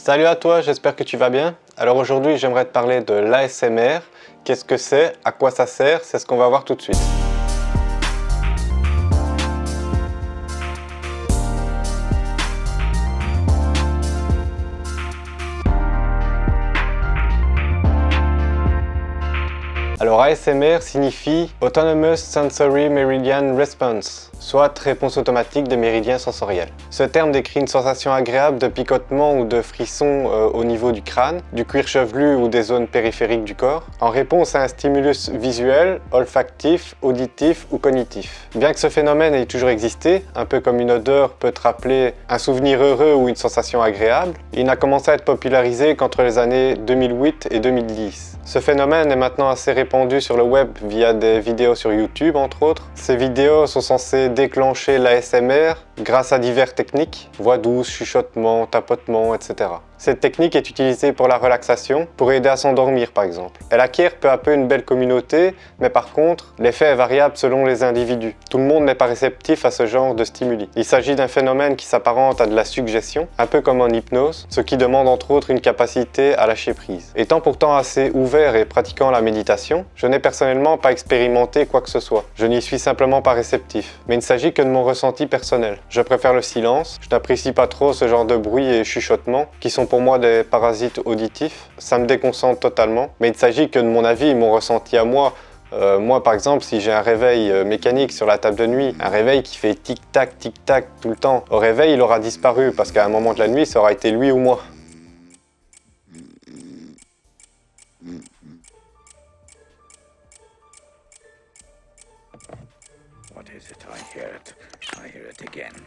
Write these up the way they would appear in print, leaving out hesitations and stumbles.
Salut à toi, j'espère que tu vas bien. Alors aujourd'hui, j'aimerais te parler de l'ASMR. Qu'est-ce que c'est? À quoi ça sert? C'est ce qu'on va voir tout de suite. Alors ASMR signifie Autonomous Sensory Meridian Response, soit réponse automatique des méridiens sensoriels. Ce terme décrit une sensation agréable de picotement ou de frisson au niveau du crâne, du cuir chevelu ou des zones périphériques du corps, en réponse à un stimulus visuel, olfactif, auditif ou cognitif. Bien que ce phénomène ait toujours existé, un peu comme une odeur peut te rappeler un souvenir heureux ou une sensation agréable, il n'a commencé à être popularisé qu'entre les années 2008 et 2010. Ce phénomène est maintenant assez répandu sur le web via des vidéos sur YouTube entre autres. Ces vidéos sont censées déclencher l'ASMR grâce à diverses techniques, voix douce, chuchotement, tapotement, etc. Cette technique est utilisée pour la relaxation, pour aider à s'endormir par exemple. Elle acquiert peu à peu une belle communauté, mais par contre, l'effet est variable selon les individus. Tout le monde n'est pas réceptif à ce genre de stimuli. Il s'agit d'un phénomène qui s'apparente à de la suggestion, un peu comme en hypnose, ce qui demande entre autres une capacité à lâcher prise. Étant pourtant assez ouvert et pratiquant la méditation, je n'ai personnellement pas expérimenté quoi que ce soit. Je n'y suis simplement pas réceptif. Mais il ne s'agit que de mon ressenti personnel. Je préfère le silence, je n'apprécie pas trop ce genre de bruit et chuchotements qui sont pour moi des parasites auditifs. Ça me déconcentre totalement. Mais il ne s'agit que de mon avis, mon ressenti à moi. Moi par exemple, si j'ai un réveil mécanique sur la table de nuit, un réveil qui fait tic-tac tout le temps, au réveil il aura disparu parce qu'à un moment de la nuit ça aura été lui ou moi.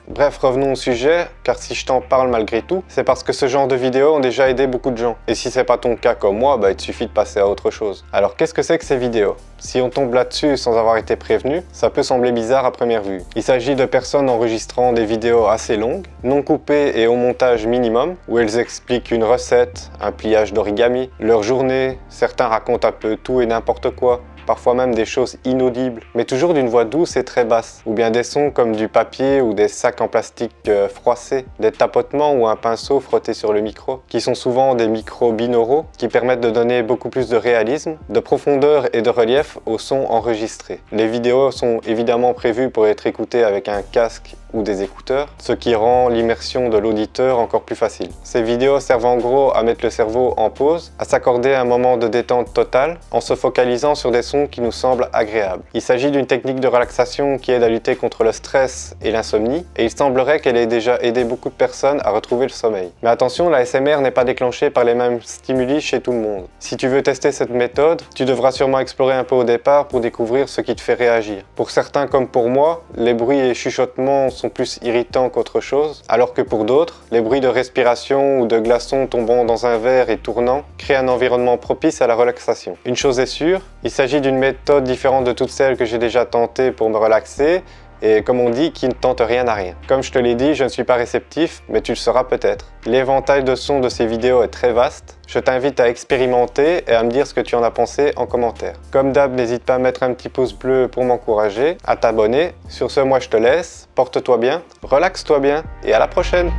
Bref, revenons au sujet, car si je t'en parle malgré tout, c'est parce que ce genre de vidéos ont déjà aidé beaucoup de gens. Et si c'est pas ton cas comme moi, il te suffit de passer à autre chose. Alors qu'est-ce que c'est que ces vidéos? Si on tombe là-dessus sans avoir été prévenu, ça peut sembler bizarre à première vue. Il s'agit de personnes enregistrant des vidéos assez longues, non coupées et au montage minimum, où elles expliquent une recette, un pliage d'origami, leur journée, certains racontent un peu tout et n'importe quoi, parfois même des choses inaudibles, mais toujours d'une voix douce et très basse, ou bien des sons comme du papier ou des sacs en plastique froissés, des tapotements ou un pinceau frotté sur le micro, qui sont souvent des micros binauraux, qui permettent de donner beaucoup plus de réalisme, de profondeur et de relief aux sons enregistrés. Les vidéos sont évidemment prévues pour être écoutées avec un casque ou des écouteurs, ce qui rend l'immersion de l'auditeur encore plus facile. Ces vidéos servent en gros à mettre le cerveau en pause, à s'accorder un moment de détente totale en se focalisant sur des sons qui nous semblent agréables. Il s'agit d'une technique de relaxation qui aide à lutter contre le stress et l'insomnie, et il semblerait qu'elle ait déjà aidé beaucoup de personnes à retrouver le sommeil. Mais attention, la ASMR n'est pas déclenchée par les mêmes stimuli chez tout le monde. Si tu veux tester cette méthode, tu devras sûrement explorer un peu au départ pour découvrir ce qui te fait réagir. Pour certains comme pour moi, les bruits et chuchotements sont plus irritants qu'autre chose, alors que pour d'autres, les bruits de respiration ou de glaçons tombant dans un verre et tournant créent un environnement propice à la relaxation. Une chose est sûre, il s'agit d'une méthode différente de toutes celles que j'ai déjà tentées pour me relaxer, et comme on dit, qui ne tente rien à rien. Comme je te l'ai dit, je ne suis pas réceptif, mais tu le seras peut-être. L'éventail de sons de ces vidéos est très vaste. Je t'invite à expérimenter et à me dire ce que tu en as pensé en commentaire. Comme d'hab, n'hésite pas à mettre un petit pouce bleu pour m'encourager, à t'abonner. Sur ce, moi je te laisse, porte-toi bien, relaxe-toi bien et à la prochaine!